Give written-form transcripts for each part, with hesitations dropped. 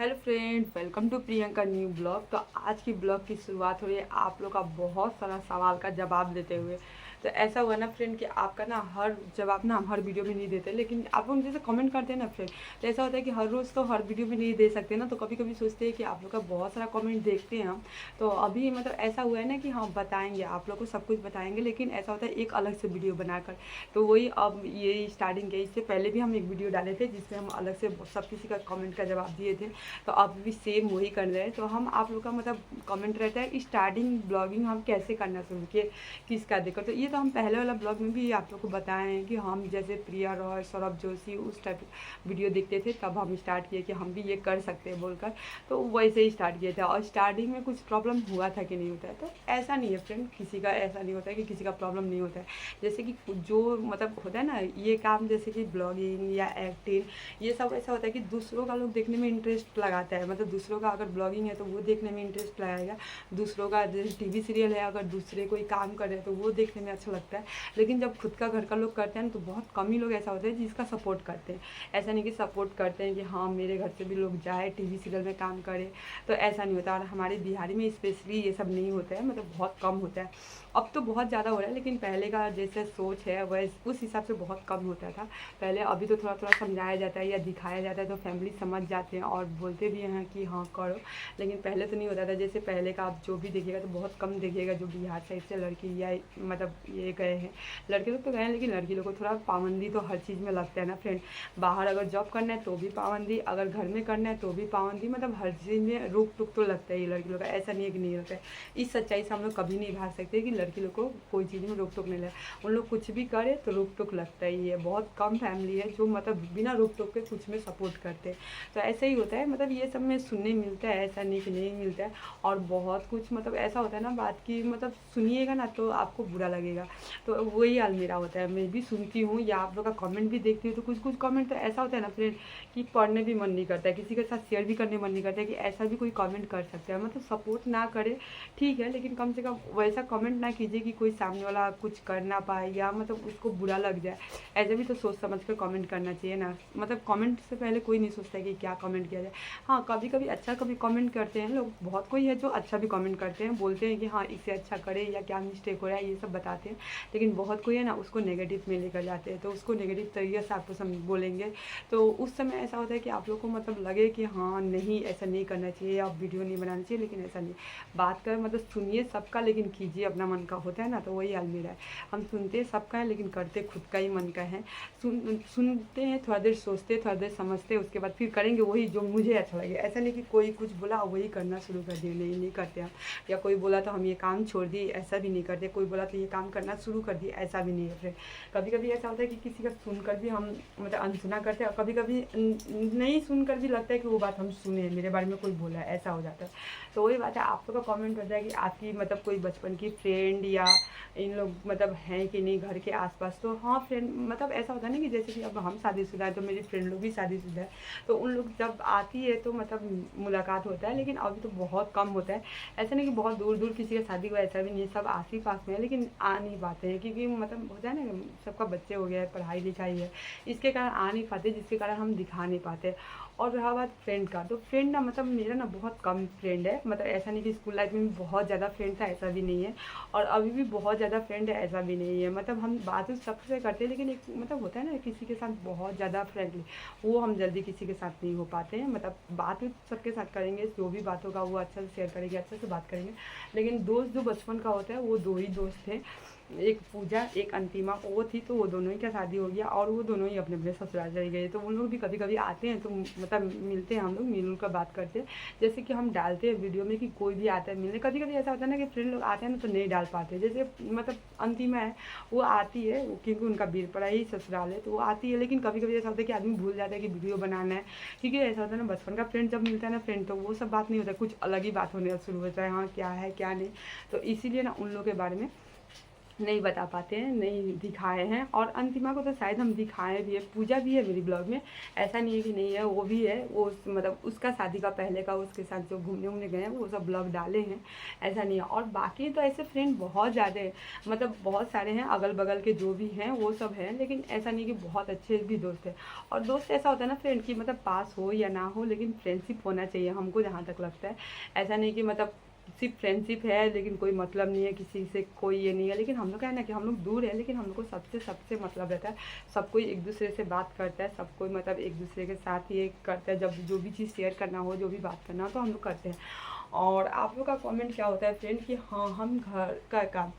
Hello friend, welcome to Priyanka new blog. तो आज की ब्लॉग की शुरुआत हो रही है आप लोग का बहुत सारा सवाल का जवाब देते हुए। तो ऐसा हुआ ना फ्रेंड कि आपका ना हर जवाब ना हम हर वीडियो में नहीं देते, लेकिन आप लोग जैसे कमेंट करते हैं ना फ्रेंड, तो ऐसा होता है कि हर रोज़ तो हर वीडियो में नहीं दे सकते ना। तो कभी कभी सोचते हैं कि आप लोग का बहुत सारा कमेंट देखते हैं हम, तो अभी मतलब ऐसा हुआ है ना कि हाँ बताएंगे, आप लोग को सब कुछ बताएंगे, लेकिन ऐसा होता है एक अलग से वीडियो बनाकर। तो वही अब ये स्टार्टिंग है। इससे पहले भी हम एक वीडियो डाले थे जिसमें हम अलग से सब किसी का कमेंट का जवाब दिए थे। तो अब भी सेम वही कर रहे हैं। तो हम आप लोग का मतलब कमेंट रहता है स्टार्टिंग ब्लॉगिंग हम कैसे करना शुरू किए, किसका देखकर। तो ये तो हम पहले वाला ब्लॉग में भी आप लोग को बताए हैं कि हम जैसे प्रिया रॉय, सौरभ जोशी उस टाइप वीडियो देखते थे, तब हम स्टार्ट किए कि हम भी ये कर सकते हैं बोलकर। तो वैसे ही स्टार्ट किए थे। और स्टार्टिंग में कुछ प्रॉब्लम हुआ था कि नहीं होता है, तो ऐसा नहीं है फ्रेंड, किसी का ऐसा नहीं होता है कि किसी का प्रॉब्लम नहीं होता है। जैसे कि जो मतलब होता है ना ये काम, जैसे कि ब्लॉगिंग या एक्टिंग, ये सब ऐसा होता है कि दूसरों का लोग देखने में इंटरेस्ट लगाता है। मतलब दूसरों का अगर ब्लॉगिंग है तो वो देखने में इंटरेस्ट लगाएगा, दूसरों का जैसे टीवी सीरियल है, अगर दूसरे कोई काम कर रहे हैं तो वो देखने में अच्छा लगता है। लेकिन जब खुद का घर का लोग करते हैं ना, तो बहुत कम ही लोग ऐसा होता है जिसका सपोर्ट करते हैं। ऐसा नहीं कि सपोर्ट करते हैं कि हाँ मेरे घर से भी लोग जाए टीवी सीरियल में काम करे, तो ऐसा नहीं होता। और हमारे बिहारी में स्पेशली ये सब नहीं होता है, मतलब बहुत कम होता है। अब तो बहुत ज़्यादा हो रहा है, लेकिन पहले का जैसे सोच है वैसे उस हिसाब से बहुत कम होता था पहले। अभी तो थोड़ा थोड़ा समझाया जाता है या दिखाया जाता है तो फैमिली समझ जाते हैं और बोलते भी हैं कि हाँ करो। लेकिन पहले तो नहीं होता था। जैसे पहले का आप जो भी देखिएगा तो बहुत कम देखिएगा जो बिहार साइड से लड़की या मतलब ये गए हैं। लड़के लोग तो गए हैं, लेकिन लड़की लोग को थोड़ा पाबंदी तो हर चीज़ में लगता है ना फ्रेंड। बाहर अगर जॉब करना है तो भी पाबंदी, अगर घर में करना है तो भी पाबंदी, मतलब हर चीज़ में रोक टोक तो लगता है ये लड़की लोग का। ऐसा नहीं है कि नहीं होता है। इस सच्चाई से हम लोग कभी नहीं भाग सकते कि लड़की लोग को कोई चीज़ में रोक टोक नहीं लगे। उन लोग कुछ भी करे तो रोक टोक लगता ही है। बहुत कम फैमिली है जो मतलब बिना रोक टोक के कुछ में सपोर्ट करते हैं। तो ऐसा ही होता है, मतलब ये सब में सुनने मिलता है, ऐसा नहीं कि नहीं मिलता है। और बहुत कुछ मतलब ऐसा होता है ना बात की, मतलब सुनिएगा ना तो आपको बुरा लगेगा। तो वही हाल मेरा होता है, मैं भी सुनती हूँ या आप लोग का कमेंट भी देखती हूँ, तो कुछ कुछ कमेंट तो ऐसा होता है ना फ्रेंड कि पढ़ने भी मन नहीं करता है, किसी के साथ शेयर भी करने मन नहीं करता है कि ऐसा भी कोई कमेंट कर सकता है। मतलब सपोर्ट ना करे ठीक है, लेकिन कम से कम वैसा कमेंट ना कीजिए कि कोई सामने वाला कुछ कर ना पाए या मतलब उसको बुरा लग जाए। ऐसे भी तो सोच समझ कर कमेंट करना चाहिए ना। मतलब कमेंट से पहले कोई नहीं सोचता है कि क्या कमेंट किया जाए। हाँ कभी कभी अच्छा कभी कमेंट करते हैं लोग, बहुत कोई है जो अच्छा भी कमेंट करते हैं, बोलते हैं कि हाँ इससे अच्छा करे या क्या मिस्टेक हो रहा है ये सब बताते हैं। लेकिन बहुत कोई है ना उसको नेगेटिव में लेकर जाते हैं, तो उसको नेगेटिव तरीके से आपको बोलेंगे। तो उस समय ऐसा होता है कि आप लोग को मतलब लगे कि हाँ नहीं ऐसा नहीं करना चाहिए, आप वीडियो नहीं बनानी चाहिए, लेकिन ऐसा नहीं। बात कर मतलब सुनिए सबका, लेकिन कीजिए अपना मन का। होता है ना, तो वही हाल मेरा है। हम सुनते सबका है लेकिन करते खुद का ही मन का है। सुनते हैं, थोड़ा देर सोचते, थोड़ा देर समझते, उसके बाद फिर करेंगे वही जो मुझे अच्छा लगे। ऐसा नहीं कि कोई कुछ बोला वही करना शुरू कर दिए, नहीं नहीं करते हम। या कोई बोला तो हम ये काम छोड़ दिए, ऐसा भी नहीं करते। कोई बोला तो ये काम करना शुरू कर दिए, ऐसा भी नहीं है फिर। कभी कभी ऐसा होता है कि किसी का सुनकर भी हम मतलब अनसुना करते हैं, और कभी कभी नहीं सुनकर भी लगता है कि वो बात हम सुने, मेरे बारे में कोई बोला है, ऐसा हो जाता है। तो वही बात है, आप लोग का कमेंट होता है कि आपकी मतलब कोई बचपन की फ्रेंड या इन लोग मतलब हैं कि नहीं घर के आसपास। तो हाँ फ्रेंड, मतलब ऐसा होता है ना कि जैसे कि अब हम शादीशुदा है तो मेरी फ्रेंड लोग भी शादीशुदा है, तो उन लोग जब आती है तो मतलब मुलाकात होता है, लेकिन अभी तो बहुत कम होता है। ऐसा नहीं कि बहुत दूर दूर किसी का शादी हुआ, ऐसा भी नहीं है, सब आस ही पास में है, लेकिन आ नहीं पाते हैं क्योंकि मतलब होता है ना सबका बच्चे हो गया है, पढ़ाई लिखाई है, इसके कारण आ नहीं पाते, जिसके कारण हम दिखा नहीं पाते। और रहा बात फ्रेंड का, तो फ्रेंड ना मतलब मेरा ना बहुत कम फ्रेंड है। मतलब ऐसा नहीं कि स्कूल लाइफ में बहुत ज़्यादा फ्रेंड था, ऐसा भी नहीं है। और अभी भी बहुत ज़्यादा फ्रेंड है, ऐसा भी नहीं है। मतलब हम बात सबसे करते हैं, लेकिन एक मतलब होता है ना किसी के साथ बहुत ज़्यादा फ्रेंडली, वो हम जल्दी किसी के साथ नहीं हो पाते हैं। मतलब बात सबके साथ करेंगे, जो भी बात होगा वो अच्छा से शेयर करेंगे, अच्छे से बात करेंगे। लेकिन दोस्त जो बचपन का होता है वो दो ही दोस्त थे, एक पूजा एक अंतिमा, वो थी। तो वो दोनों ही का शादी हो गया और वो दोनों ही अपने अपने ससुराल चले गए। तो उन लोग भी कभी कभी आते हैं तो मतलब मिलते हैं, हम लोग मिल कर बात करते हैं। जैसे कि हम डालते हैं वीडियो में कि कोई भी आता है मिलने, कभी कभी ऐसा होता है ना कि फ्रेंड लोग आते हैं ना तो नहीं डाल पाते। जैसे मतलब अंतिमा है, वो आती है क्योंकि उनका बीरपड़ा ही ससुराल है, तो वो आती है। लेकिन कभी कभी ऐसा होता है कि आदमी भूल जाता है कि वीडियो बनाना है, क्योंकि ऐसा होता है ना बचपन का फ्रेंड जब मिलता है ना फ्रेंड, तो वो सब बात नहीं होता है, कुछ अलग ही बात होने शुरू होता है, हाँ क्या है क्या नहीं। तो इसीलिए ना उन लोग के बारे में नहीं बता पाते हैं, नहीं दिखाए हैं। और अंतिमा को तो शायद हम दिखाएँ भी है, पूजा भी है मेरी ब्लॉग में, ऐसा नहीं है कि नहीं है, वो भी है। वो मतलब उसका शादी का पहले का उसके साथ जो घूमने गए हैं वो सब ब्लॉग डाले हैं, ऐसा नहीं है। और बाकी तो ऐसे फ्रेंड बहुत ज़्यादा हैं, मतलब बहुत सारे हैं, अगल बगल के जो भी हैं वो सब हैं, लेकिन ऐसा नहीं कि बहुत अच्छे भी दोस्त हैं। और दोस्त ऐसा होता है ना फ्रेंड की, मतलब पास हो या ना हो लेकिन फ्रेंडशिप होना चाहिए, हमको जहाँ तक लगता है। ऐसा नहीं कि मतलब सिर्फ फ्रेंडशिप है लेकिन कोई मतलब नहीं है किसी से, कोई ये नहीं है। लेकिन हम लोग क्या है ना कि हम लोग दूर है लेकिन हम लोग को सबसे मतलब रहता है। सब कोई एक दूसरे से बात करता है, सब कोई मतलब एक दूसरे के साथ ये करता है, जब जो भी चीज़ शेयर करना हो, जो भी बात करना हो तो हम लोग करते हैं। और आप लोग का कमेंट क्या होता है फ्रेंड कि हाँ हम घर का काम,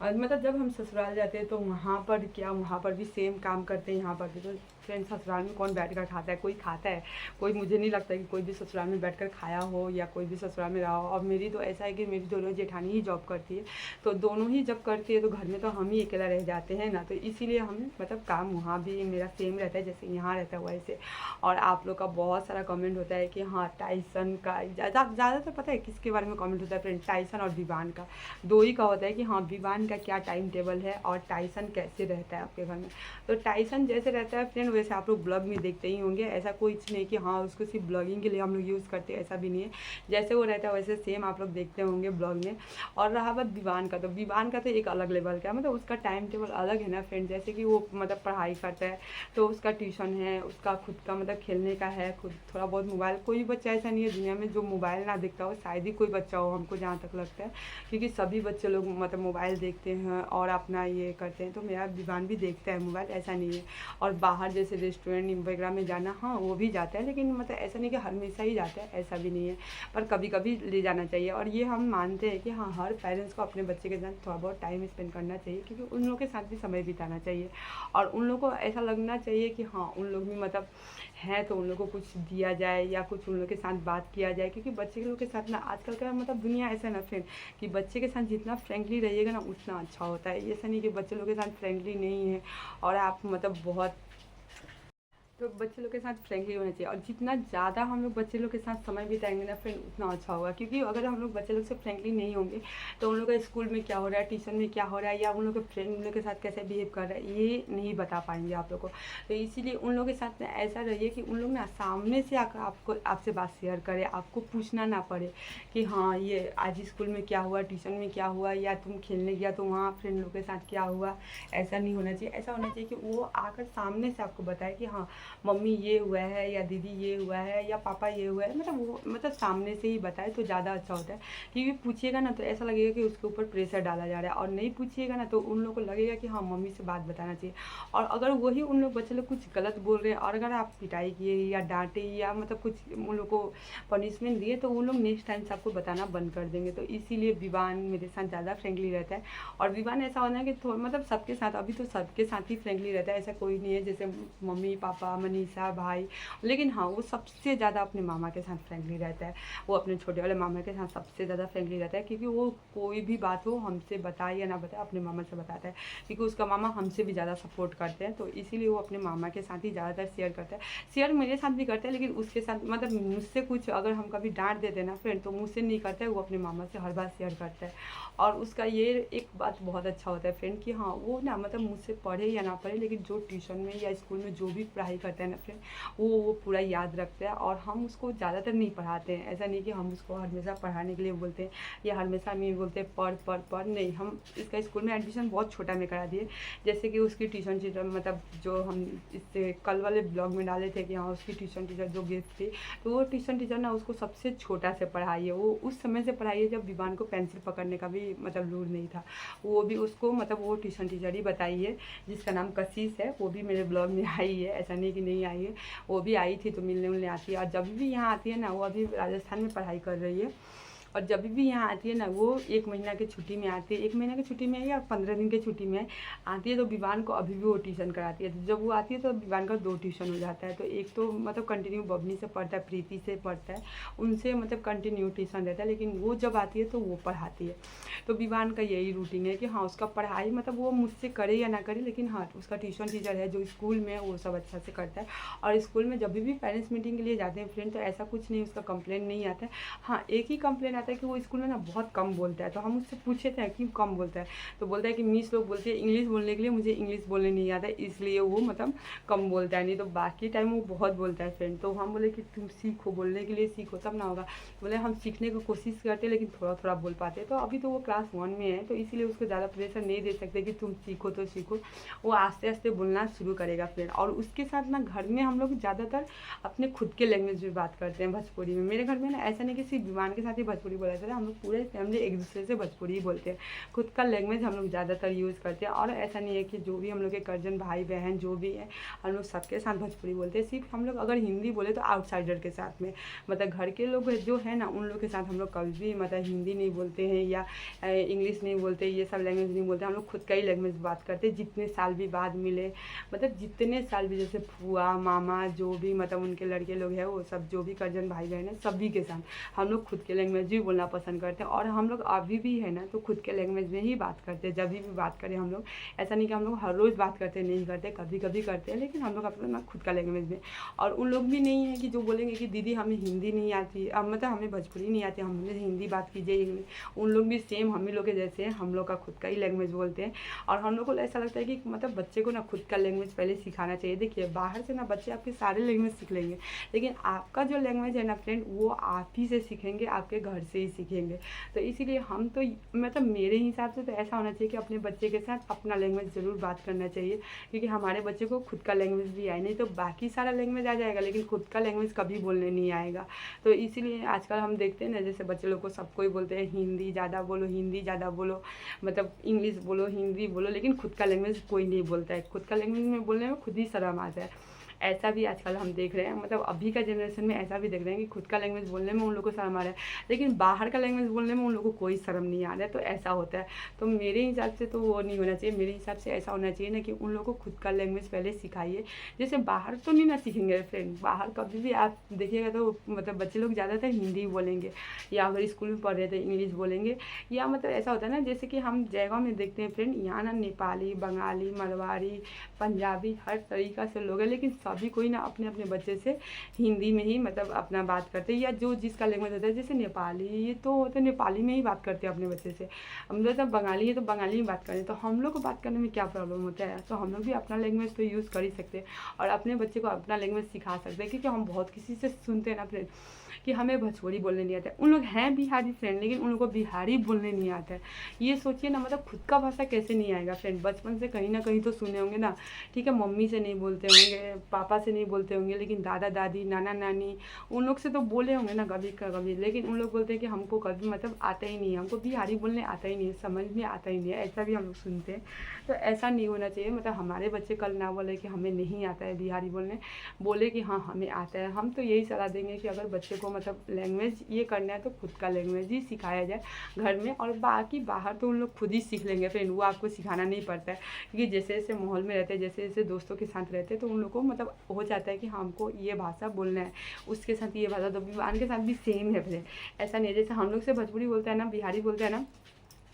मतलब जब हम ससुराल जाते हैं तो वहाँ पर क्या, वहाँ पर भी सेम काम करते हैं, यहाँ पर भी। तो फ्रेंड ससुराल में कौन बैठ कर खाता है, कोई खाता है? कोई, मुझे नहीं लगता कि कोई भी ससुराल में बैठ कर खाया हो या कोई भी ससुराल में रहा हो। और मेरी तो ऐसा है कि मेरी दोनों जेठानी ही जॉब करती है, तो दोनों ही जब करती है तो घर में तो हम ही अकेला रह जाते हैं ना, तो इसीलिए हम मतलब काम वहाँ भी मेरा सेम रहता है जैसे यहाँ रहता है वैसे। और आप लोग का बहुत सारा कमेंट होता है कि हाँ टाइसन का, ज़्यादातर पता है किसके बारे में कमेंट होता है फ्रेंड? टाइसन और विवान का, दो ही का होता है कि हाँ विवान का क्या टाइम टेबल है और टाइसन कैसे रहता है आपके घर में। तो टाइसन जैसे रहता है फ्रेंड वैसे आप लोग ब्लॉग में देखते ही होंगे, ऐसा कोई नहीं कि हाँ उसको सिर्फ ब्लॉगिंग के लिए हम लोग यूज़ करते हैं, ऐसा भी नहीं है। जैसे वो रहता है वैसे सेम आप लोग देखते होंगे ब्लॉग में। और रहा बात विवान का, तो विवान का तो एक अलग लेवल का, मतलब उसका टाइम टेबल अलग है ना फ्रेंड। जैसे कि वो मतलब पढ़ाई करता है तो उसका ट्यूशन है, उसका खुद का मतलब खेलने का है, खुद थोड़ा बहुत मोबाइल, कोई बच्चा ऐसा नहीं है दुनिया में जो मोबाइल ना देखता हो, शायद ही कोई बच्चा हो हमको जहाँ तक लगता है, क्योंकि सभी बच्चे लोग मतलब मोबाइल देखते हैं और अपना ये करते हैं। तो मेरा विवान भी देखता है मोबाइल, ऐसा नहीं है। और बाहर जैसे रेस्टोरेंट वगैरह में जाना, हाँ वो भी जाता है, लेकिन मतलब ऐसा नहीं कि हमेशा ही जाता है, ऐसा भी नहीं है, पर कभी कभी ले जाना चाहिए। और ये हम मानते हैं कि हाँ हर पेरेंट्स को अपने बच्चे के साथ थोड़ा बहुत टाइम स्पेंड करना चाहिए, क्योंकि उन लोगों के साथ भी समय बिताना चाहिए। और उन लोगों को ऐसा लगना चाहिए कि हाँ उन लोग भी मतलब हैं तो उन लोगों को कुछ दिया जाए या कुछ उन लोग के साथ बात किया जाए, क्योंकि बच्चे के लोग के साथ ना आजकल का मतलब दुनिया ऐसा है ना फ्रेंड कि बच्चे के साथ जितना फ्रेंकली रहिएगा ना उतना अच्छा होता है। ऐसा नहीं कि बच्चे लोग के साथ फ्रेंकली नहीं है और आप मतलब बहुत, तो बच्चे लोग के साथ फ्रेंकली होना चाहिए। और जितना ज़्यादा हम लोग बच्चे लोग के साथ समय बिताएंगे ना फ्रेंड उतना अच्छा होगा, क्योंकि अगर हम लोग बच्चे लोग से फ्रेंकली नहीं होंगे तो उन लोग का स्कूल में क्या हो रहा है, ट्यूशन में क्या हो रहा है, या उन लोग के फ्रेंड उन लोग के साथ कैसे बिहेव कर रहा है, ये नहीं बता पाएंगे आप लोग को। तो इसीलिए उन लोग के साथ ऐसा रहिए कि उन लोग ना सामने से आकर आपको आपसे बात शेयर करे, आपको पूछना ना पड़े कि हाँ ये आज स्कूल में क्या हुआ, ट्यूशन में क्या हुआ, या तुम खेलने गया तो वहाँ फ्रेंड लोग के साथ क्या हुआ। ऐसा नहीं होना चाहिए, ऐसा होना चाहिए कि वो आकर सामने से आपको बताए कि हाँ मम्मी ये हुआ है, या दीदी ये हुआ है, या पापा ये हुआ है, मतलब वो मतलब सामने से ही बताए तो ज़्यादा अच्छा होता है। क्योंकि पूछिएगा ना तो ऐसा लगेगा कि उसके ऊपर प्रेशर डाला जा रहा है, और नहीं पूछिएगा ना तो उन लोगों को लगेगा कि हाँ मम्मी से बात बताना चाहिए। और अगर वही उन लोग बच्चे लोग कुछ गलत बोल रहे हैं और अगर आप पिटाई किए या डांटे या मतलब कुछ उन लोग को पनिशमेंट दिए तो उन लोग नेक्स्ट टाइम से आपको बताना बंद कर देंगे। तो इसीलिए विवान मेरे साथ ज़्यादा फ्रेंकली रहता है। और विवान ऐसा होना है कि थोड़ा मतलब सबके साथ, अभी तो सबके साथ ही फ्रेंकली रहता है, ऐसा कोई नहीं है जैसे मम्मी पापा मनीषा भाई। लेकिन हाँ वो सबसे ज़्यादा अपने मामा के साथ फ्रेंकली रहता है, वो अपने छोटे वाले मामा के साथ सबसे ज़्यादा फ्रेंकली रहता है, क्योंकि वो कोई भी बात हो हमसे बताए या ना बताए अपने मामा से बताता है, क्योंकि उसका मामा हमसे भी ज़्यादा सपोर्ट करते हैं। तो इसीलिए वो अपने मामा के साथ ही ज़्यादातर शेयर करता है। शेयर मेरे साथ भी करता है लेकिन उसके साथ मतलब मुझसे कुछ अगर हम कभी डांट देते हैं ना फ्रेंड तो मुझसे नहीं करता है, वो अपने मामा से हर बात शेयर करता है। और उसका ये एक बात बहुत अच्छा होता है फ्रेंड कि हाँ वो ना मतलब मुझसे पढ़े या ना पढ़े लेकिन जो ट्यूशन में या स्कूल में जो भी पढ़ाई करता है ना फ्रेंड वो पूरा याद रखते हैं। और हम उसको ज़्यादातर नहीं पढ़ाते हैं, ऐसा नहीं कि हम उसको हमेशा पढ़ाने के लिए बोलते हैं या हमेशा में बोलते हैं पढ़ पढ़ पढ़, नहीं। हम इसका स्कूल में एडमिशन बहुत छोटा में करा दिए, जैसे कि उसकी ट्यूशन टीचर मतलब जो हम इससे कल वाले ब्लॉग में डाले थे कि हाँ उसकी ट्यूशन टीचर जो गेस्ट थी तो वो ट्यूशन टीचर ना उसको सबसे छोटा से पढ़ाई है, वो उस समय से पढ़ाई है जब विवान को पेंसिल पकड़ने का भी मतलब लूर नहीं था, वो भी उसको मतलब वो ट्यूशन टीचर ही बताई है जिसका नाम कशिश है। वो भी मेरे ब्लॉग में आई है, ऐसा नहीं कि नहीं आई है, वो भी आई थी तो मिलने उलने आती है। और जब भी यहाँ आती है ना, वो अभी राजस्थान में पढ़ाई कर रही है, और जब भी यहाँ आती है ना वो 1 महीना की छुट्टी में आती है, 1 महीना की छुट्टी में या 15 दिन की छुट्टी में आती है, तो विवान को अभी भी वो ट्यूशन कराती है। जब वो आती है तो विवान का 2 ट्यूशन हो जाता है, तो एक तो मतलब कंटिन्यू बबनी से पढ़ता है, प्रीति से पढ़ता है, उनसे मतलब कंटिन्यू ट्यूशन रहता है, लेकिन वो जब आती है तो वो पढ़ाती है। तो विवान का यही रूटीन है कि हाँ उसका पढ़ाई मतलब वो मुझसे करे या ना करे, लेकिन हाँ उसका ट्यूशन टीचर है जो स्कूल में वो सब अच्छा से करता है। और स्कूल में जब भी पेरेंट्स मीटिंग के लिए जाते हैं फ्रेंड तो ऐसा कुछ नहीं उसका कंप्लेन नहीं आता है। हाँ एक ही कंप्लेन आता है कि वो स्कूल में ना बहुत कम बोलता है। तो हम उससे पूछे थे क्यों कम बोलता है, तो बोलता है कि मिस लोग बोलते हैं इंग्लिश बोलने के लिए, मुझे इंग्लिश बोलने नहीं आता इसलिए वो मतलब कम बोलता है, नहीं तो बाकी टाइम वो बहुत बोलता है फ्रेंड। तो हम बोले कि तुम सीखो, बोलने के लिए सीखो तब ना होगा। बोले हम सीखने की कोशिश करते लेकिन थोड़ा थोड़ा बोल पाते। तो अभी तो वो क्लास 1 में है, तो इसीलिए उसको ज़्यादा प्रेशर नहीं दे सकते कि तुम सीखो तो सीखो। वो आस्ते आस्ते बोलना शुरू करेगा फ्रेंड। और उसके साथ ना घर में हम लोग ज़्यादातर अपने खुद के लैंग्वेज में बात करते हैं भोजपुरी में। मेरे घर में ना ऐसा नहीं कि सिर्फ विमान के साथ ही भोजपुरी बोला जाता है, हम लोग पूरे फैमिली एक दूसरे से भोजपुरी ही बोलते हैं। खुद का लैंग्वेज हम लोग ज़्यादातर यूज़ करते हैं। और ऐसा नहीं है कि जो भी हम लोग के कजन भाई बहन जो भी है हम लोग सबके साथ भोजपुरी बोलते हैं। सिर्फ हम लोग अगर हिंदी बोले तो आउटसाइडर के साथ में, मतलब घर के लोग जो है ना उन लोग के साथ हम लोग कभी भी मतलब हिंदी नहीं बोलते हैं या इंग्लिश नहीं बोलते, ये सब लैंग्वेज नहीं बोलते। हम लोग खुद का ही लैंग्वेज बात करते हैं। जितने साल भी बाद मिले, मतलब जितने साल भी, जैसे फुआ मामा जो भी मतलब उनके लड़के लोग हैं वो सब जो भी कजन भाई बहन है सभी के साथ हम लोग खुद के लैंग्वेज ही बोलना पसंद करते हैं। और हम लोग अभी भी है ना तो खुद के लैंग्वेज में ही बात करते हैं। जब भी बात करें हम लोग, ऐसा नहीं कि हम लोग हर रोज़ बात करते नहीं करते, कभी कभी करते हैं, लेकिन हम लोग अपना खुद का लैंग्वेज में। और उन लोग भी नहीं है कि जो बोलेंगे कि दीदी हमें हिंदी नहीं आती, अब मतलब हमें भोजपुरी नहीं आती, हमने हिंदी बात कीजिए। उन लोग भी सेम हम ही लोग के जैसे हैं, हम लोग का खुद का ही लैंग्वेज बोलते हैं। और हम लोग को ऐसा लगता है कि मतलब बच्चे को ना खुद का लैंग्वेज पहले सिखाना चाहिए। देखिए बाहर से ना बच्चे आपके सारे लैंग्वेज सीख लेंगे, लेकिन आपका जो लैंग्वेज है ना फ्रेंड वो आप ही से सीखेंगे, आपके घर से ही सीखेंगे। तो इसीलिए हम तो मतलब मेरे हिसाब से तो ऐसा होना चाहिए कि अपने बच्चे के साथ अपना लैंग्वेज ज़रूर बात करना चाहिए, क्योंकि हमारे बच्चे को खुद का लैंग्वेज भी आए, नहीं तो बाकी सारा लैंग्वेज आ जाएगा लेकिन खुद का लैंग्वेज कभी बोलने नहीं आएगा। तो इसीलिए आजकल हम देखते हैं ना, जैसे बच्चे लोग को सबको ही बोलते हैं हिंदी ज़्यादा बोलो, हिंदी ज़्यादा बोलो, मतलब इंग्लिश बोलो, हिंदी बोलो, लेकिन खुद का लैंग्वेज कोई नहीं बोलता है। खुद का लैंग्वेज में बोलने में खुद ही शर्म आता है। ऐसा भी आजकल हम देख रहे हैं, मतलब अभी का जनरेशन में ऐसा भी देख रहे हैं कि खुद का लैंग्वेज बोलने में उन लोग को शर्म आ रहा है, लेकिन बाहर का लैंग्वेज बोलने में उन लोग को कोई शर्म नहीं आ रहा है। तो ऐसा होता है। तो मेरे हिसाब से तो वो नहीं होना चाहिए। मेरे हिसाब से ऐसा होना चाहिए ना कि उन लोग को खुद का लैंग्वेज पहले सिखाइए। जैसे बाहर तो नहीं ना सीखेंगे फ्रेंड, बाहर कभी भी आप देखिएगा तो मतलब बच्चे लोग ज़्यादातर हिंदी बोलेंगे, या अगर स्कूल में पढ़ रहे थे इंग्लिश बोलेंगे, या मतलब ऐसा होता है ना जैसे कि हम जगह में देखते हैं फ्रेंड, यहाँ ना नेपाली, बंगाली, मरवाड़ी, पंजाबी हर तरीक़ा से लोग हैं, लेकिन सभी कोई ना अपने अपने बच्चे से हिंदी में ही मतलब अपना बात करते हैं, या जो जिसका लैंग्वेज होता है। जैसे नेपाली ये तो नेपाली में ही बात करते हैं अपने बच्चे से, हम लोग जब बंगाली है तो बंगाली में बात करें। तो हम लोग को बात करने में क्या प्रॉब्लम होता है? तो हम लोग भी अपना लैंग्वेज तो यूज़ कर ही सकते हैं और अपने बच्चे को अपना लैंग्वेज सिखा सकते हैं। क्योंकि हम बहुत किसी से सुनते हैं ना फ्रेंड कि हमें भोजपुरी बोलने नहीं आता है। उन लोग हैं बिहारी फ्रेंड, लेकिन उन लोगों को बिहारी बोलने नहीं आता है। ये सोचिए ना, मतलब खुद का भाषा कैसे नहीं आएगा फ्रेंड? बचपन से कहीं ना कहीं तो सुने होंगे ना। ठीक है, मम्मी से नहीं बोलते होंगे, पापा से नहीं बोलते होंगे, लेकिन दादा दादी, नाना नानी, उन लोग से तो बोले होंगे ना कभी कभी। लेकिन उन लोग बोलते हैं कि हमको कभी मतलब आता ही नहीं है, हमको बिहारी बोलने आता ही नहीं है, समझ में आता ही नहीं है, ऐसा भी हम लोग सुनते हैं। तो ऐसा नहीं होना चाहिए। मतलब हमारे बच्चे कल ना बोले कि हमें नहीं आता है बिहारी बोलने, बोले कि हाँ हमें आता है। हम तो यही सलाह देंगे कि अगर बच्चे को मतलब लैंग्वेज ये करना है तो खुद का लैंग्वेज ही सिखाया जाए घर में, और बाकी बाहर तो उन लोग खुद ही सीख लेंगे फ्रेंड, वो आपको सिखाना नहीं पड़ता है। क्योंकि जैसे जैसे माहौल में रहते हैं, जैसे जैसे दोस्तों के साथ रहते हैं, तो उन लोग को मतलब हो जाता है कि हाँ हमको ये भाषा बोलना है, उसके साथ ये भाषा। तो विवान के साथ भी सेम है फ्रेंड, ऐसा नहीं है जैसे हम लोग से भोजपुरी बोलता है ना, बिहारी बोलता है ना,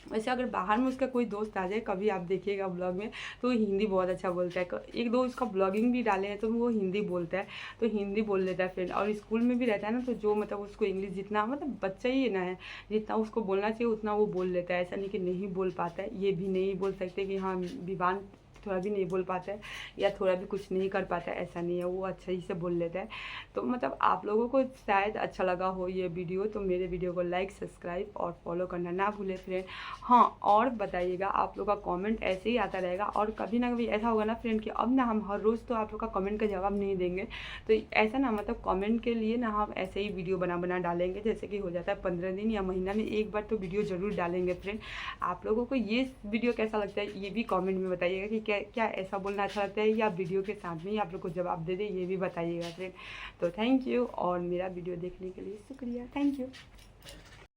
वैसे अगर बाहर में उसका कोई दोस्त आ जाए, कभी आप देखिएगा ब्लॉग में, तो हिंदी बहुत अच्छा बोलता है। एक दो उसका ब्लॉगिंग भी डाले हैं तो वो हिंदी बोलता है, तो हिंदी बोल लेता है फ्रेंड। और स्कूल में भी रहता है ना, तो जो मतलब उसको इंग्लिश जितना मतलब बच्चा ही ना है, जितना उसको बोलना चाहिए उतना वो बोल लेता है। ऐसा नहीं कि नहीं बोल पाता है, ये भी नहीं बोल सकते कि हाँ विवान थोड़ा भी नहीं बोल पाता है या थोड़ा भी कुछ नहीं कर पाता है, ऐसा नहीं है, वो अच्छा ही से बोल लेता है। तो मतलब आप लोगों को शायद अच्छा लगा हो ये वीडियो, तो मेरे वीडियो को लाइक, सब्सक्राइब और फॉलो करना ना भूलें फ्रेंड। हाँ, और बताइएगा, आप लोग का कमेंट ऐसे ही आता रहेगा, और कभी ना कभी ऐसा होगा ना फ्रेंड कि अब ना हम हर रोज़ तो आप लोग का कमेंट का जवाब नहीं देंगे, तो ऐसा ना मतलब कमेंट के लिए ना हम ऐसे ही वीडियो बना डालेंगे, जैसे कि हो जाता है 15 दिन या महीना में एक बार तो वीडियो ज़रूर डालेंगे फ्रेंड। आप लोगों को ये वीडियो कैसा लगता है ये भी कमेंट में बताइएगा कि क्या ऐसा बोलना अच्छा लगता है, या वीडियो के साथ में ही आप लोग को जवाब दे दे, ये भी बताइएगा फ्रेंड। तो थैंक यू, और मेरा वीडियो देखने के लिए शुक्रिया, थैंक यू।